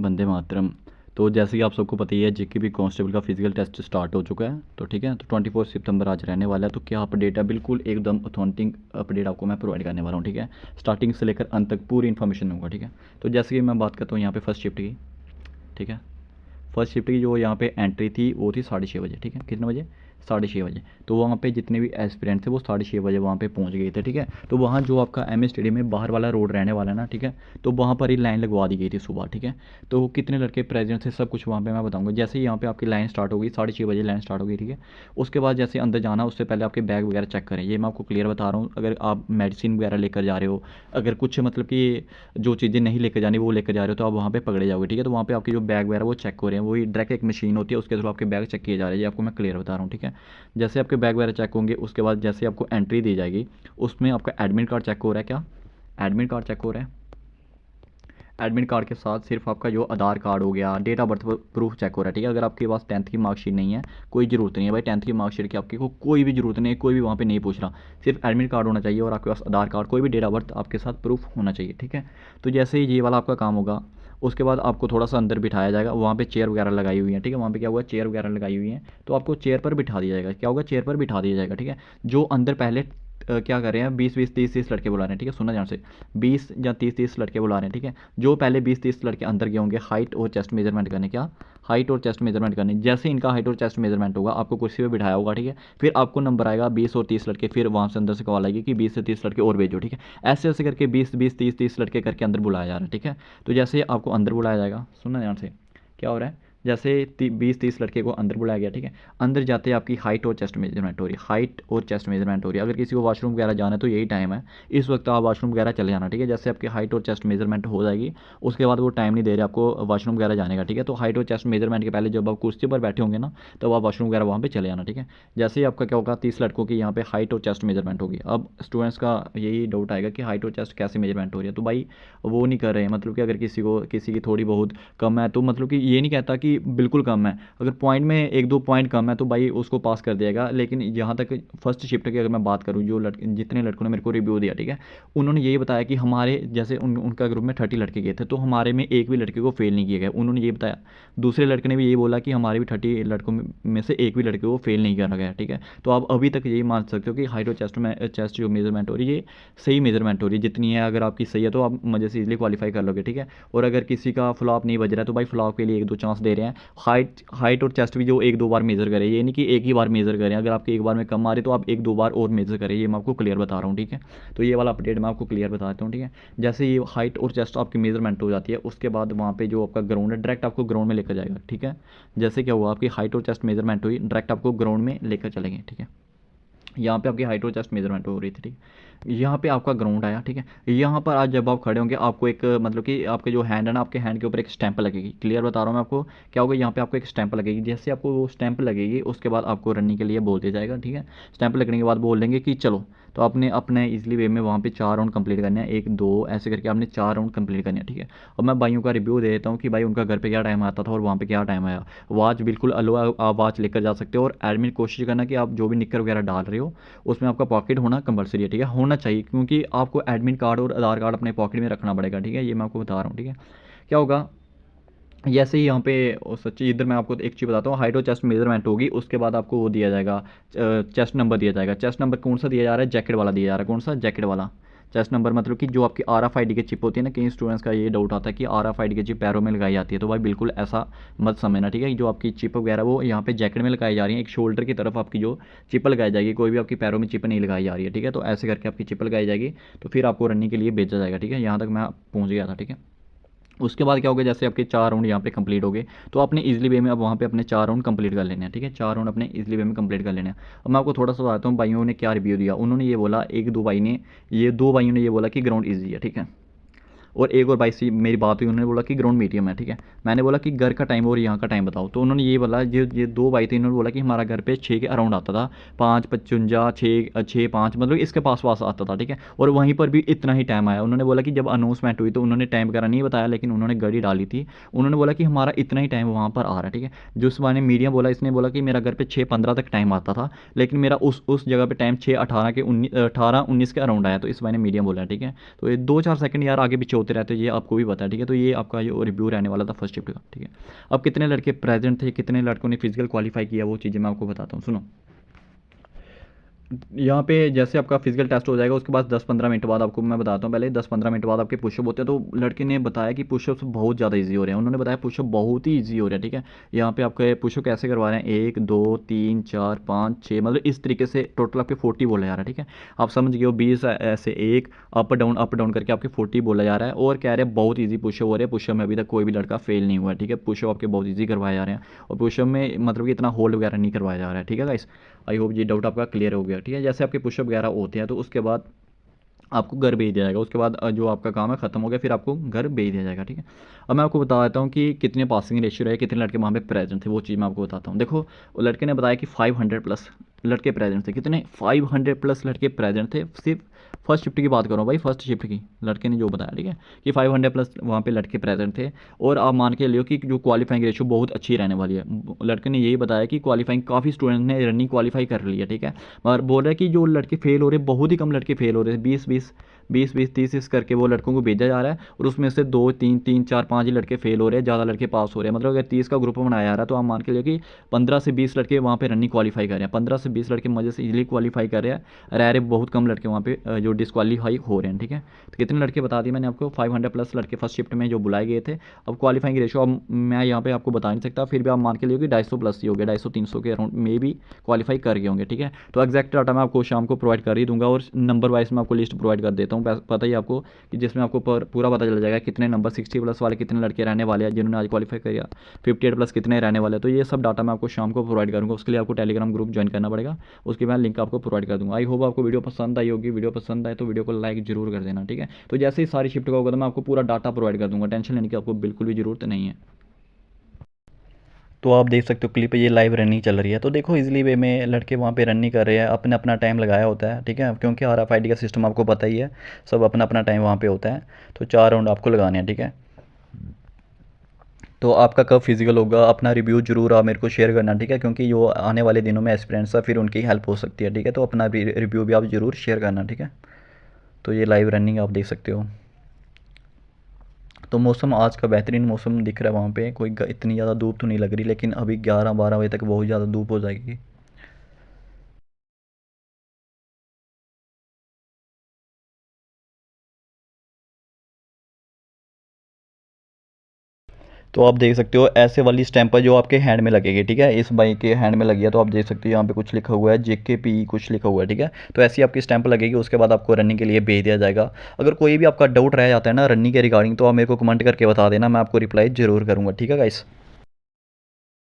वंदे मातरम। तो जैसे कि आप सबको पता ही है जेकेपी कांस्टेबल का फिजिकल टेस्ट स्टार्ट हो चुका है। तो ठीक है, तो 24 सितंबर आज रहने वाला है। तो क्या अपडेट है, बिल्कुल एकदम ऑथेंटिक अपडेट आपको मैं प्रोवाइड करने वाला हूँ। ठीक है, स्टार्टिंग से लेकर अंत तक पूरी इन्फॉर्मेशन दूंगा। ठीक है, तो जैसे कि मैं बात करता हूँ यहाँ पे फर्स्ट शिफ्ट की। ठीक है, फर्स्ट शिफ्ट की जो यहाँ पे एंट्री थी वो थी 6:30 बजे। ठीक है, कितने बजे? 6:30 बजे। तो वहाँ पे जितने भी एस्पिरेंट थे वो 6:30 बजे वहाँ पे पहुँच गए थे। ठीक है, तो वहाँ जो आपका एम स्टेडियम में बाहर वाला रोड रहने वाला है ना, ठीक है, तो वहाँ पर ही लाइन लगवा दी गई थी सुबह। ठीक है, तो कितने लड़के प्रेजेंट थे सब कुछ वहाँ पे मैं बताऊँगा। जैसे ही यहाँ पे आपकी लाइन स्टार्ट होगी, 6:30 बजे लाइन स्टार्ट होगी। ठीक है, उसके बाद जैसे अंदर जाना उससे पहले आपके बैग वगैरह चेक करें। ये मैं आपको क्लियर बता रहा हूँ। अगर आप मेडिसिन वगैरह लेकर जा रहे हो, अगर कुछ मतलब कि जो चीज़ें नहीं लेकर जानी वो लेकर जा रहे हो, तो आप वहाँ पे पकड़े जाओगे। ठीक है, तो वहाँ पे आपके जो बैग वगैरह वो चेक हो रहे हैं, वही डायरेक्ट एक मशीन होती है, उसके थ्रू आपके बैग चेक किए जा रहे हैं। ये आपको मैं क्लियर बता रहा हूँ। ठीक है, जैसे आपके बैग वगैरह चेक होंगे उसके बाद जैसे आपको एंट्री दी जाएगी, उसमें आपका एडमिट कार्ड चेक हो रहा है। क्या एडमिट कार्ड चेक हो रहा है? एडमिट कार्ड के साथ सिर्फ आपका जो आधार कार्ड हो गया, date of birth proof check हो रहा है। ठीक है, अगर आपके पास 10th की मार्कशीट नहीं है, कोई ज़रूरत नहीं है भाई 10th की मार्कशीट की, आपकी को कोई भी ज़रूरत नहीं है, कोई भी वहाँ पे नहीं पूछ रहा। सिर्फ एडमिट कार्ड होना चाहिए और आपके पास आधार कार्ड, कोई भी डेट ऑफ बर्थ आपके साथ प्रूफ होना चाहिए। ठीक है, तो जैसे ही ये वाला आपका काम होगा, उसके बाद आपको थोड़ा सा अंदर बिठाया जाएगा। वहाँ पे चेयर वगैरह लगाई हुई है। ठीक है, वहाँ पे क्या हुआ, चेयर वगैरह लगाई हुई है, तो आपको चेयर पर बिठा दिया जाएगा। क्या होगा, चेयर पर बिठा दिया जाएगा। ठीक है, जो अंदर पहले क्या कर रहे हैं, 20-20, 30-30 लड़के बुला रहे हैं। ठीक है, सुनना ध्यान से, 20 या 30-30 लड़के बुला रहे हैं। ठीक है, जो पहले 20-30 लड़के अंदर गए होंगे हाइट और चेस्ट मेजरमेंट करने। क्या हाइट और चेस्ट मेजरमेंट करने? जैसे इनका हाइट और चेस्ट मेजरमेंट होगा, आपको कुर्सी पे बिठाया होगा। ठीक है, फिर आपको नंबर आएगा 20 और 30 लड़के, फिर वहाँ से अंदर से कॉल आएगी कि 20 से 30 लड़के और भेजो। ठीक है, ऐसे ऐसे करके 20-20, 30-30 लड़के करके अंदर बुलाया जा रहा है। ठीक है, तो जैसे आपको अंदर बुलाया जाएगा, सुनना ध्यान से, क्या हो रहा है, जैसे 20-30 लड़के को अंदर बुलाया गया। ठीक है, अंदर जाते आपकी हाइट और चेस्ट मेजरमेंट हो रही है, हाइट और चेस्ट मेजरमेंट हो रही है। अगर किसी को वॉशरूम वगैरह जाना है तो यही टाइम है, इस वक्त आप वॉशरूम वगैरह चले जाना। ठीक है, जैसे आपकी हाइट और चेस्ट मेजरमेंट हो जाएगी उसके बाद वो टाइम नहीं दे रहे आपको वॉशरूम वगैरह जाने का। ठीक है, तो हाइट और चेस्ट मेजरमेंट के पहले जब आप कुर्सी पर बैठे होंगे ना, तब आप वॉशरूम वगैरह वहाँ पर चले जाना। ठीक है, जैसे ही आपका क्या होगा, 30 लड़कों की यहाँ पे हाइट और चेस्ट मेजरमेंट होगी। अब स्टूडेंट्स का यही डाउट आएगा कि हाइट और चेस्ट कैसे मेजरमेंट हो रही है, तो भाई वो नहीं कर रहे हैं। मतलब कि अगर किसी की थोड़ी बहुत कम है तो मतलब कि ये नहीं कहता कि बिल्कुल कम है, अगर पॉइंट में 1-2 पॉइंट कम है तो भाई उसको पास कर देगा। लेकिन यहाँ तक फर्स्ट शिफ्ट की अगर मैं बात करूँ, जो जितने लड़कों ने मेरे को रिव्यू दिया, ठीक है, उन्होंने यही बताया कि हमारे जैसे उनका ग्रुप में 30 लड़के गए थे, तो हमारे में एक भी लड़के को फेल नहीं किया गया, उन्होंने ये बताया। दूसरे लड़के ने भी यही बोला कि हमारे भी 30 लड़कों में से एक भी लड़के को फेल नहीं करा गया। ठीक है, तो आप अभी तक यही मान सकते हो कि हाइट और चेस्ट जो मेजरमेंट हो रही है ये सही मेजरमेंट हो रही है जितनी है। अगर आपकी सही है तो आप मजे से इजीली क्वालिफाई कर लोगे। ठीक है, और अगर किसी का फ्लॉप नहीं बज रहा है तो भाई फ्लॉप के लिए 1-2 चांस दे रहे हैं। हाइट और चेस्ट भी जो 1-2 बार मेजर करें, ये नहीं कि एक ही बार मेजर करें। अगर आपके एक बार में कम आ रही तो आप 1-2 बार और मेजर करें, ये मैं आपको क्लियर बता रहा हूँ। ठीक है, तो ये वाला अपडेट मैं आपको क्लियर बता देता हूँ। ठीक है, जैसे ये हाइट और चेस्ट आपकी मेजरमेंट हो जाती है उसके बाद वहाँ पे जो आपका ग्राउंड है डायरेक्ट आपको ग्राउंड में लेकर जाएगा। ठीक है, जैसे क्या हुआ, आपकी हाइट और चेस्ट मेजरमेंट हुई, डायरेक्ट आपको ग्राउंड में लेकर चलेंगे। ठीक है, यहाँ पे आपकी हाइट और चेस्ट मेजरमेंट हो रही थी। ठीक है, यहाँ पे आपका ग्राउंड आया। ठीक है, यहाँ पर आज जब आप खड़े होंगे आपको एक मतलब कि आपके जो हैंड है ना, आपके हैंड के ऊपर एक स्टैंप लगेगी। क्लियर बता रहा हूँ मैं आपको, क्या होगा, यहाँ पे आपको एक स्टैंप लगेगी। जैसे आपको वो स्टैंप लगेगी उसके बाद आपको रनिंग के लिए बोल दिया जाएगा। ठीक है, स्टैंप लगने के बाद बोल देंगे कि चलो, तो आपने अपने इजली वे में वहाँ पे 4 राउंड कंप्लीट करने हैं, 1-2 ऐसे करके आपने 4 राउंड कंप्लीट करने हैं। ठीक है, और मैं भाइयों का रिव्यू दे देता हूँ कि भाई उनका घर पे क्या टाइम आता था और वहाँ पे क्या टाइम आया। वॉच बिल्कुल अलो, आप वॉच लेकर जा सकते हो। और एडमिट कोशिश करना कि आप जो भी निक्कर वगैरह डाल रहे हो उसमें आपका पॉकेट होना कंपलसरी है। ठीक है, होना चाहिए, क्योंकि आपको एडमिट कार्ड और आधार कार्ड अपने पॉकेट में रखना पड़ेगा। ठीक है, ये मैं आपको बता रहा हूँ। ठीक है, क्या होगा, जैसे ही यहाँ पे सच्ची इधर मैं आपको एक चीज़ बताता हूँ, हाइट और चेस्ट मेजरमेंट होगी उसके बाद आपको वो दिया जाएगा, चेस्ट नंबर दिया जाएगा। चेस्ट नंबर कौन सा दिया जा रहा है, जैकेट वाला दिया जा रहा है। कौन सा, जैकेट वाला चेस्ट नंबर। मतलब कि जो आपकी RFID की चिप होती है ना, कई स्टूडेंट्स का ये डाउट आता है कि RFID की चिप पैरों में लगाई जाती है, तो भाई बिल्कुल ऐसा मत समझना। ठीक है, जो आपकी चिप वगैरह वो यहाँ पे जैकेट में लगाई जा रही है, एक शोल्डर की तरफ आपकी जो चिप लगाई जाएगी, कोई भी आपकी पैरों में चिप नहीं लगाई जा रही है। ठीक है, तो ऐसे करके आपकी चिप लगाई जाएगी, तो फिर आपको रनिंग के लिए भेजा जाएगा। ठीक है, यहाँ तक मैं पहुँच गया था। ठीक है, उसके बाद क्या होगा, जैसे आपके 4 राउंड यहाँ पे कंप्लीट हो गए तो आपने इजली वे में अब वहाँ पे अपने 4 राउंड कंप्लीट कर लेने हैं। ठीक है, 4 राउंड अपने इजली वे में कंप्लीट कर लेने हैं। अब मैं आपको थोड़ा सा बताता हूँ भाइयों ने क्या रिव्यू दिया। उन्होंने ये बोला, 1-2 भाई ने, ये 2 भाइयों ने ये बोला कि ग्राउंड ईजी है। ठीक है, और एक और भाई से मेरी बात हुई, उन्होंने बोला कि ग्राउंड मीडियम है। ठीक है, मैंने बोला कि घर का टाइम और यहाँ का टाइम बताओ, तो उन्होंने ये बोला, ये 2 भाई थे, इन्होंने बोला कि हमारा घर पे 6 के अराउंड आता था, 5:55, 6:05 मतलब इसके पास आता था। ठीक है, और वहीं पर भी इतना ही टाइम आया। उन्होंने बोला कि जब अनाउंसमेंट हुई तो उन्होंने टाइम वगैरह नहीं बताया, लेकिन उन्होंने घड़ी डाली थी, उन्होंने बोला कि हमारा इतना ही टाइम वहाँ पर आ रहा है। ठीक है, जो उस ने मीडियम बोला, इसने बोला कि मेरा घर पे 6:15 तक टाइम आता था, लेकिन मेरा उस जगह पे टाइम 6:18 के 18-19 के अराउंड आया, तो इस ने मीडियम बोला है। ठीक है, तो ये 2-4 सेकंड यार आगे पीछे होता होते रहते हैं, ये आपको भी पता है, ठीक है। तो ये आपका ये रिव्यू रहने वाला था फर्स्ट शिफ्ट का, ठीक है। अब कितने लड़के प्रेजेंट थे, कितने लड़कों ने फिजिकल क्वालिफाई किया, वो चीज़ें मैं आपको बताता हूँ, सुनो। यहाँ पे जैसे आपका फिजिकल टेस्ट हो जाएगा, उसके बाद 10-15 मिनट बाद आपको मैं बताता हूँ, पहले 10-15 मिनट बाद आपके पुशअप होते हैं। तो लड़के ने बताया कि पुशअप्स बहुत ज़्यादा इजी हो रहे हैं, उन्होंने बताया पुशअप बहुत ही इजी हो रहे हैं, ठीक है। यहाँ पे आपके पुशअप कैसे करवा रहे हैं, 1 2 3 4 5 6, मतलब इस तरीके से टोटल आपके 40 बोला जा रहा है, ठीक है। आप समझ गए हो, 20 ऐसे एक अप डाउन करके आपके 40 बोला जा रहा है, और कह रहे हैं बहुत ईजी पुशअप हो रहे हैं। पुशअप में अभी तक कोई भी लड़का फेल नहीं हुआ है, ठीक है। पुशअप आपके बहुत ईजी करवाए जा रहे हैं, और पुशअप में मतलब कि इतना होल्ड वगैरह नहीं करवाया जा रहा है, ठीक है गाइस। आई होप ये डाउट आपका क्लियर हो गया, ठीक है। जैसे आपके पुशअप वगैरह होते हैं तो उसके बाद आपको घर भेज दिया जाएगा, उसके बाद जो आपका काम है ख़त्म हो गया, फिर आपको घर भेज दिया जाएगा, ठीक है। अब मैं आपको बता देता हूँ कि कितने पासिंग रेशियो रहे, कितने लड़के वहाँ पे प्रेजेंट थे, वो चीज़ मैं आपको बताता हूँ। देखो, लड़के ने बताया कि 500 प्लस लड़के प्रेजेंट थे, कितने 500 प्लस लड़के प्रेजेंट थे। सिर्फ फर्स्ट शिफ्ट की बात करो भाई, फर्स्ट शिफ्ट की लड़के ने जो बताया, ठीक है, कि 500 प्लस वहाँ पे लड़के प्रेजेंट थे। और आप मान के लियो कि जो क्वालिफाइंग रेशियो बहुत अच्छी रहने वाली है। लड़के ने यही बताया कि क्वालिफाइंग काफ़ी स्टूडेंट ने रनिंग क्वालिफाई कर लिया, ठीक है। और बोल रहा है कि जो लड़के फेल हो रहे, बहुत ही कम लड़के फेल हो रहे हैं, 20 30 करके वो लड़कों को भेजा जा रहा है, और उसमें से 2 3 3 4 5 ही लड़के फेल हो रहे हैं, ज़्यादा लड़के पास हो रहे हैं। मतलब अगर 30 का ग्रुप बनाया जा रहा है तो आप मान के लिए कि 15 से 20 लड़के वहाँ पे रनिंग क्वालिफाई कर रहे हैं, 15 से 20 लड़के मज़े से इजीली क्वालिफाई कर रहे हैं। रह रहे बहुत कम लड़के वहाँ पे जो डिस्क्वालीफाई हो रहे हैं, ठीक है। तो कितने लड़के बता दिए मैंने आपको, 500 प्लस लड़के फर्स्ट शिफ्ट में जो बुलाए गए थे। अब क्वालिफाइंग रेशो अब मैं यहाँ पे आपको बता नहीं सकता, फिर भी आप मान के लिए कि 250 प्लस ही हो गया, 250-300 के अराउंड में भी क्वालिफाई कर गए होंगे, ठीक है। तो एक्जैक्ट डाटा मैं आपको शाम को प्रोवाइड कर ही दूंगा, और नंबर वाइज मैं आपको लिस्ट प्रोवाइड कर देता हूँ, पता ही आपको, कि जिसमें आपको पूरा पता चल जाएगा कितने नंबर 60 प्लस वाले कितने लड़के रहने वाले हैं जिन्होंने आज क्वालिफाई किया, 58 प्लस कितने रहने वाले हैं। तो ये सब डाटा मैं आपको शाम को प्रोवाइड करूँगा, उसके लिए आपको टेलीग्राम ग्रुप ज्वाइन करना पड़ेगा, उसके बाद लिंक आपको प्रोवाइड कर दूँगा। आई होप आपको वीडियो पसंद आई होगी, वीडियो पसंद आए तो वीडियो को लाइक जरूर कर देना, ठीक है। तो जैसे ही सारी शिफ्ट का होगा तो मैं आपको पूरा डाटा प्रोवाइड कर दूँगा, टेंशन लेने की आपको बिल्कुल भी ज़रूरत नहीं है। तो आप देख सकते हो क्लिप पे ये लाइव रनिंग चल रही है। तो देखो इजीली वे में लड़के वहाँ पे रन नहीं कर रहे हैं, अपने अपना टाइम लगाया होता है, ठीक है, क्योंकि RFID का सिस्टम आपको पता ही है, सब अपना अपना टाइम वहाँ पे होता है। तो 4 राउंड आपको लगाने हैं, ठीक है। तो आपका कब फिजिकल होगा, अपना रिव्यू जरूर आप मेरे को शेयर करना, ठीक है, क्योंकि जो आने वाले दिनों में एस्पिरेंट्स है फिर उनकी हेल्प हो सकती है, ठीक है। तो अपना रिव्यू भी आप ज़रूर शेयर करना, ठीक है। तो ये लाइव रनिंग आप देख सकते हो। तो मौसम आज का बेहतरीन मौसम दिख रहा है, वहाँ पे कोई इतनी ज़्यादा धूप तो नहीं लग रही, लेकिन अभी 11-12 बजे तक बहुत ज़्यादा धूप हो जाएगी। तो आप देख सकते हो ऐसे वाली स्टैंप जो आपके हैंड में लगेगी, ठीक है। इस बाइक के हैंड में लगी है, तो आप देख सकते हो यहाँ पे कुछ लिखा हुआ है JKP कुछ लिखा हुआ है, ठीक है। तो ऐसी आपकी स्टैंप लगेगी, उसके बाद आपको रनिंग के लिए भेज दिया जाएगा। अगर कोई भी आपका डाउट रह जाता है ना रनिंग के रिगार्डिंग, तो आप मेरे को कमेंट करके बता देना, मैं आपको रिप्लाई जरूर करूँगा, ठीक है गाइस।